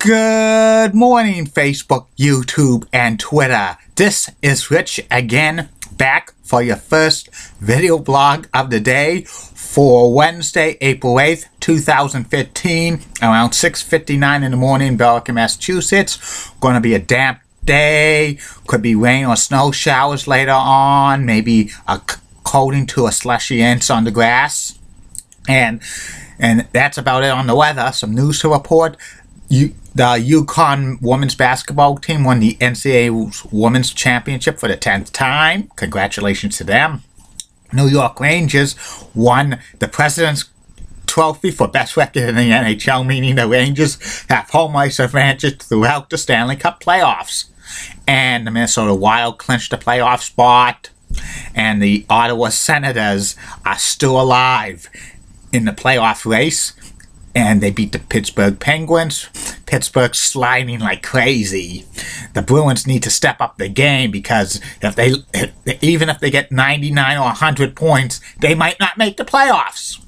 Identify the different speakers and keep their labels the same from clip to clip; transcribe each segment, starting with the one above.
Speaker 1: Good morning, Facebook, YouTube, and Twitter. This is Rich again, back for your first video blog of the day for Wednesday, April 8th, 2015, around 6:59 in the morning in Billerica, Massachusetts. Going to be a damp day. Could be rain or snow showers later on. Maybe a coating to a slushy inch on the grass. And that's about it on the weather. Some news to report. The UConn women's basketball team won the NCAA Women's Championship for the 10th time. Congratulations to them. New York Rangers won the President's Trophy for best record in the NHL, meaning the Rangers have home ice advantage throughout the Stanley Cup playoffs. And the Minnesota Wild clinched the playoff spot. And the Ottawa Senators are still alive in the playoff race. And they beat the Pittsburgh Penguins. Pittsburgh's sliding like crazy. The Bruins need to step up the game because even if they get 99 or 100 points, they might not make the playoffs.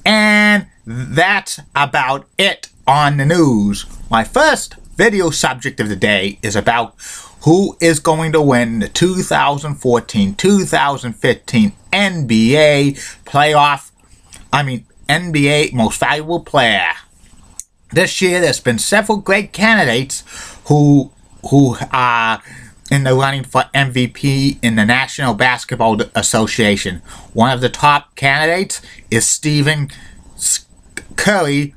Speaker 1: And that's about it on the news. My first video subject of the day is about who is going to win the 2014-2015 NBA Most Valuable Player. This year, there's been several great candidates who are in the running for MVP in the National Basketball Association. One of the top candidates is Stephen Curry,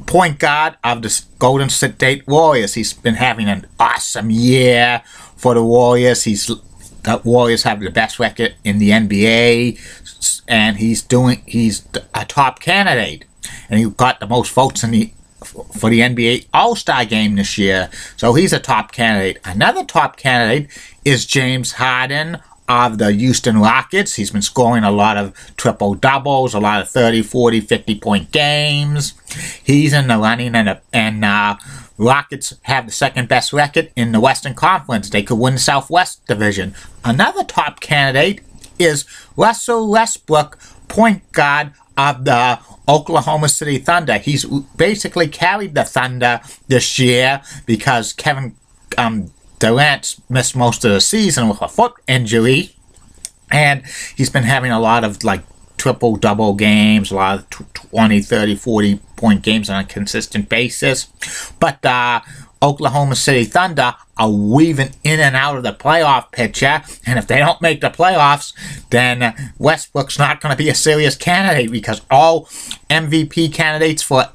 Speaker 1: point guard of the Golden State Warriors. He's been having an awesome year for the Warriors. The Warriors have the best record in the NBA, and he's a top candidate. And he got the most votes for the NBA All-Star Game this year, so he's a top candidate. Another top candidate is James Harden of the Houston Rockets. He's been scoring a lot of triple-doubles, a lot of 30, 40, 50-point games. He's in the running, and Rockets have the second-best record in the Western Conference. They could win the Southwest Division. Another top candidate is Russell Westbrook, point guard of the Oklahoma City Thunder. He's basically carried the Thunder this year because Kevin Durant missed most of the season with a foot injury, and he's been having a lot of triple-double games, a lot of 20, 30, 40-point games on a consistent basis. But Oklahoma City Thunder are weaving in and out of the playoff picture, and if they don't make the playoffs, then Westbrook's not going to be a serious candidate because all MVP candidates for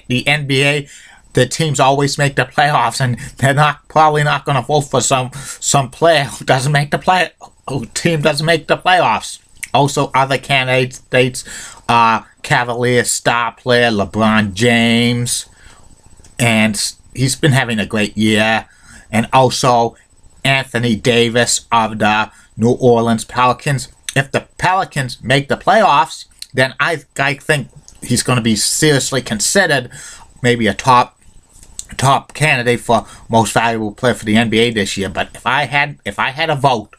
Speaker 1: the NBA, the teams always make the playoffs, and they're probably not going to vote for some player who team doesn't make the playoffs. Also, other candidates are Cavaliers star player LeBron James, and he's been having a great year. And also Anthony Davis of the New Orleans Pelicans. If the Pelicans make the playoffs, then I think he's going to be seriously considered maybe a top candidate for most valuable player for the NBA this year. But if I had a vote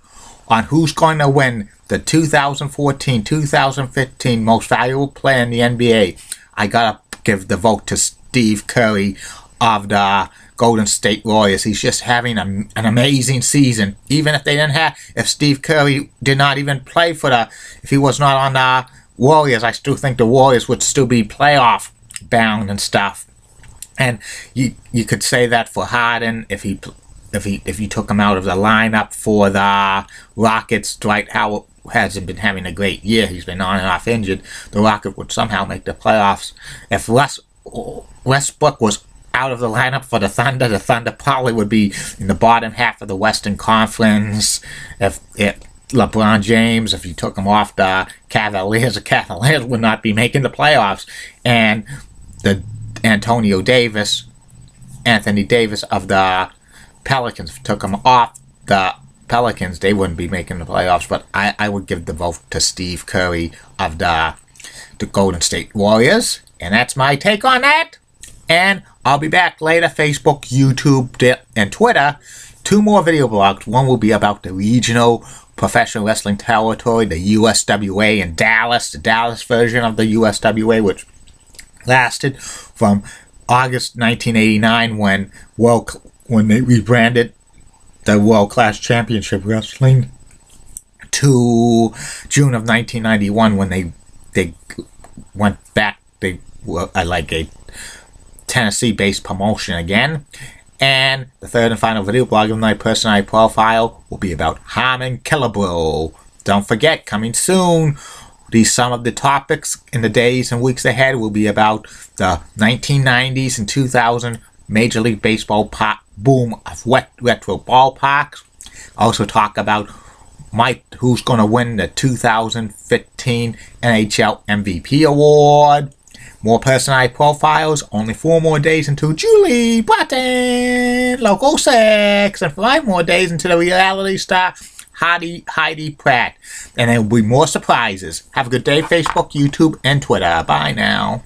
Speaker 1: on who's going to win the 2014-2015 most valuable player in the NBA, I gotta give the vote to Steve Curry of the Golden State Warriors. He's just having an amazing season. Even if Steve Curry did not even play if he was not on the Warriors, I still think the Warriors would still be playoff bound and stuff. And you could say that for Harden if you took him out of the lineup for the Rockets. Dwight Howard hasn't been having a great year. He's been on and off injured. The Rockets would somehow make the playoffs. If Westbrook was out of the lineup for the Thunder probably would be in the bottom half of the Western Conference. If LeBron James, if you took him off the Cavaliers would not be making the playoffs. And Anthony Davis of the Pelicans, if you took him off the Pelicans, they wouldn't be making the playoffs. But I would give the vote to Steve Curry of the Golden State Warriors. And that's my take on that. And I'll be back later, Facebook, YouTube, and Twitter. 2 more video blogs. One will be about the regional professional wrestling territory, the USWA in Dallas, the Dallas version of the USWA, which lasted from August 1989 when they rebranded the World Class Championship Wrestling to June of 1991 when they went back. They were like a Tennessee-based promotion again. And the third and final video blog of my personality profile will be about Harmon Killebrew. Don't forget, coming soon, some of the topics in the days and weeks ahead will be about the 1990s and 2000 Major League Baseball boom of retro ballparks. Also talk about who's going to win the 2015 NHL MVP award. More personality profiles, only 4 more days until Julie Bratton, Local 6, and 5 more days until the reality star Heidi Pratt. And there will be more surprises. Have a good day, Facebook, YouTube, and Twitter. Bye now.